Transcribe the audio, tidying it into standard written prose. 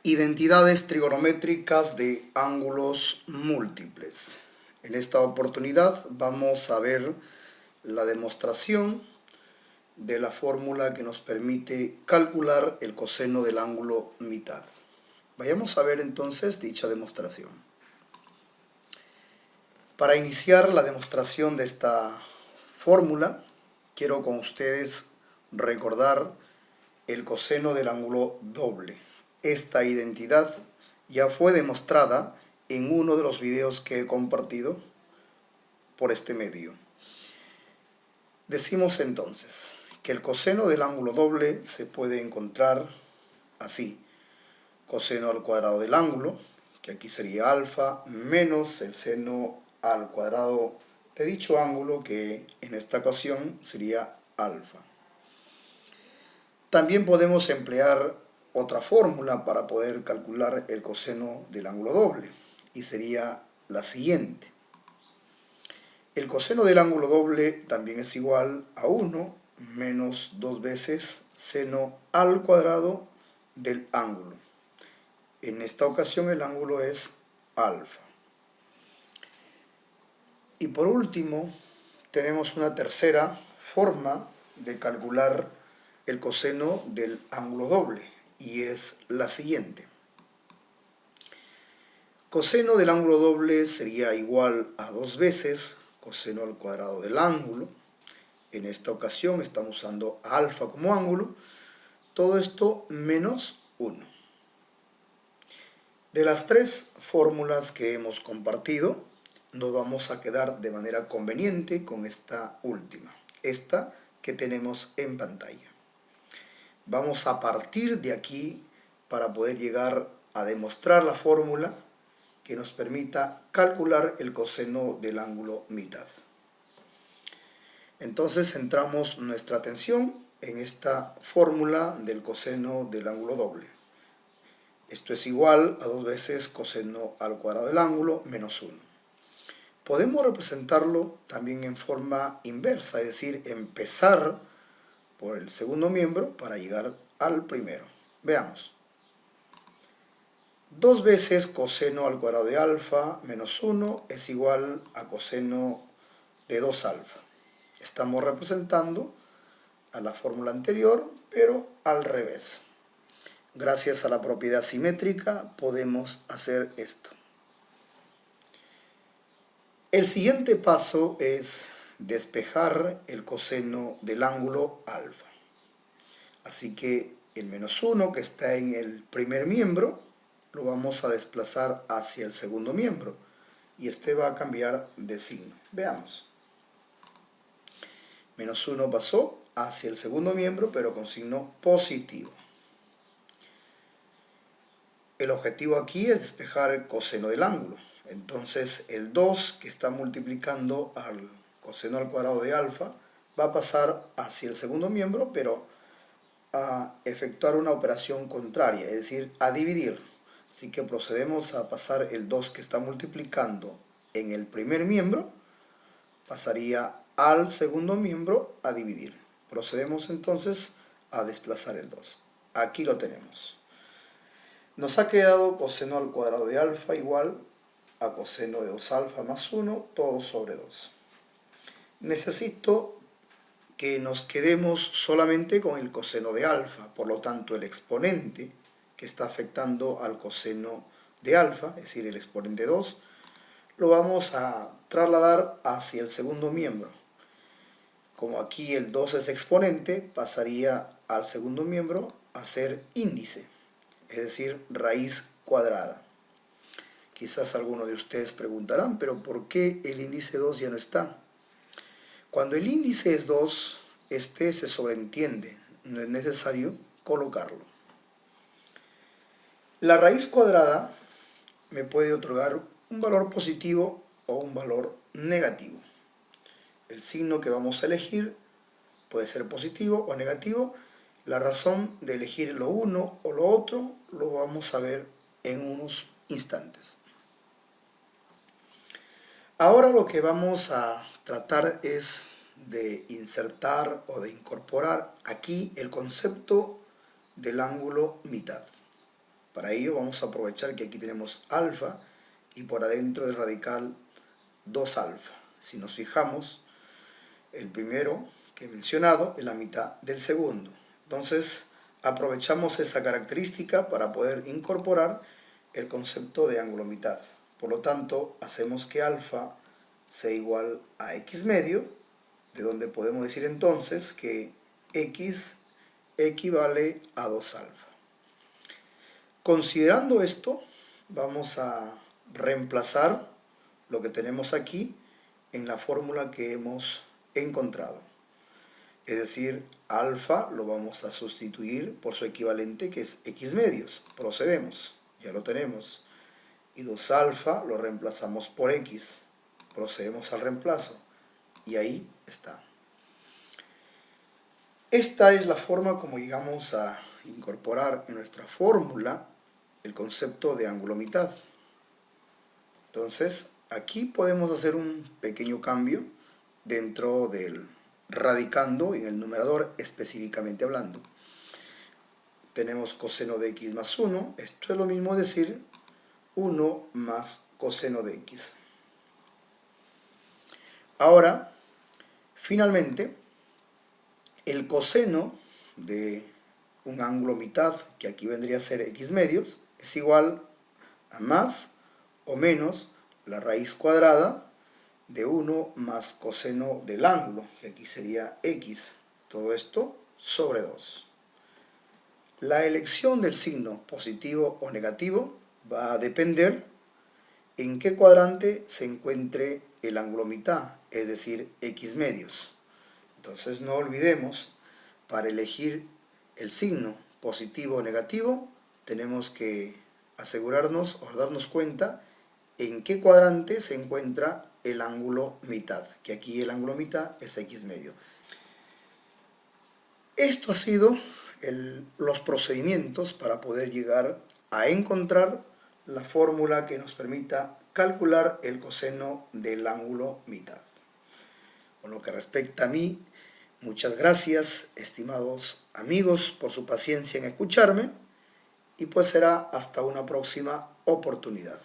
Identidades trigonométricas de ángulos múltiples. En esta oportunidad vamos a ver la demostración de la fórmula que nos permite calcular el coseno del ángulo mitad. Vayamos a ver entonces dicha demostración. Para iniciar la demostración de esta fórmula, quiero con ustedes recordar el coseno del ángulo doble. Esta identidad ya fue demostrada en uno de los videos que he compartido por este medio. Decimos entonces que el coseno del ángulo doble se puede encontrar así: coseno al cuadrado del ángulo, que aquí sería alfa, menos el seno al cuadrado de dicho ángulo, que en esta ocasión sería alfa. También podemos emplear otra fórmula para poder calcular el coseno del ángulo doble, y sería la siguiente. El coseno del ángulo doble también es igual a 1 menos 2 veces seno al cuadrado del ángulo. En esta ocasión el ángulo es alfa. Y por último, tenemos una tercera forma de calcular el coseno del ángulo doble, y es la siguiente. Coseno del ángulo doble sería igual a 2 veces coseno al cuadrado del ángulo. En esta ocasión estamos usando alfa como ángulo. Todo esto menos 1. De las tres fórmulas que hemos compartido, nos vamos a quedar de manera conveniente con esta última, esta que tenemos en pantalla. Vamos a partir de aquí para poder llegar a demostrar la fórmula que nos permita calcular el coseno del ángulo mitad. Entonces centramos nuestra atención en esta fórmula del coseno del ángulo doble. Esto es igual a 2 veces coseno al cuadrado del ángulo menos 1. Podemos representarlo también en forma inversa, es decir, empezar por el segundo miembro para llegar al primero. Veamos. 2 veces coseno al cuadrado de alfa menos 1 es igual a coseno de 2 alfa. Estamos representando a la fórmula anterior, pero al revés. Gracias a la propiedad simétrica podemos hacer esto. El siguiente paso es despejar el coseno del ángulo alfa. Así que el menos 1 que está en el primer miembro lo vamos a desplazar hacia el segundo miembro, y este va a cambiar de signo. Veamos. Menos 1 pasó hacia el segundo miembro, pero con signo positivo. El objetivo aquí es despejar el coseno del ángulo. Entonces el 2 que está multiplicando al coseno al cuadrado de alfa va a pasar hacia el segundo miembro, pero a efectuar una operación contraria, es decir, a dividir. Así que procedemos a pasar el 2 que está multiplicando en el primer miembro, pasaría al segundo miembro a dividir. Procedemos entonces a desplazar el 2. Aquí lo tenemos. Nos ha quedado coseno al cuadrado de alfa igual a coseno de 2 alfa más 1, todo sobre 2. Necesito que nos quedemos solamente con el coseno de alfa, por lo tanto el exponente que está afectando al coseno de alfa, es decir, el exponente 2, lo vamos a trasladar hacia el segundo miembro. Como aquí el 2 es exponente, pasaría al segundo miembro a ser índice, es decir, raíz cuadrada. Quizás algunos de ustedes preguntarán, ¿pero por qué el índice 2 ya no está? Cuando el índice es 2, este se sobreentiende, no es necesario colocarlo. La raíz cuadrada me puede otorgar un valor positivo o un valor negativo. El signo que vamos a elegir puede ser positivo o negativo. La razón de elegir lo uno o lo otro lo vamos a ver en unos instantes. Ahora lo que vamos a tratar es de insertar o de incorporar aquí el concepto del ángulo mitad. Para ello vamos a aprovechar que aquí tenemos alfa y por adentro del radical 2 alfa. Si nos fijamos, el primero que he mencionado es la mitad del segundo. Entonces aprovechamos esa característica para poder incorporar el concepto de ángulo mitad. Por lo tanto, hacemos que alfa sea igual a x medio, de donde podemos decir entonces que x equivale a 2 alfa. Considerando esto, vamos a reemplazar lo que tenemos aquí en la fórmula que hemos encontrado. Es decir, alfa lo vamos a sustituir por su equivalente, que es x medios. Procedemos, ya lo tenemos. Y 2 alfa lo reemplazamos por x. Procedemos al reemplazo. Y ahí está. Esta es la forma como llegamos a incorporar en nuestra fórmula el concepto de ángulo mitad. Entonces, aquí podemos hacer un pequeño cambio dentro del radicando en el numerador específicamente hablando. Tenemos coseno de x más 1. Esto es lo mismo decir 1 más coseno de x. Ahora, finalmente, el coseno de un ángulo mitad, que aquí vendría a ser x medios, es igual a más o menos la raíz cuadrada de 1 más coseno del ángulo, que aquí sería x. Todo esto sobre 2. La elección del signo positivo o negativo va a depender en qué cuadrante se encuentre el ángulo mitad, es decir, x medios. Entonces no olvidemos, para elegir el signo positivo o negativo, tenemos que asegurarnos o darnos cuenta en qué cuadrante se encuentra el ángulo mitad, que aquí el ángulo mitad es x medio. Esto ha sido los procedimientos para poder llegar a encontrar la fórmula que nos permita calcular el coseno del ángulo mitad. Con lo que respecta a mí, muchas gracias, estimados amigos, por su paciencia en escucharme, y pues será hasta una próxima oportunidad.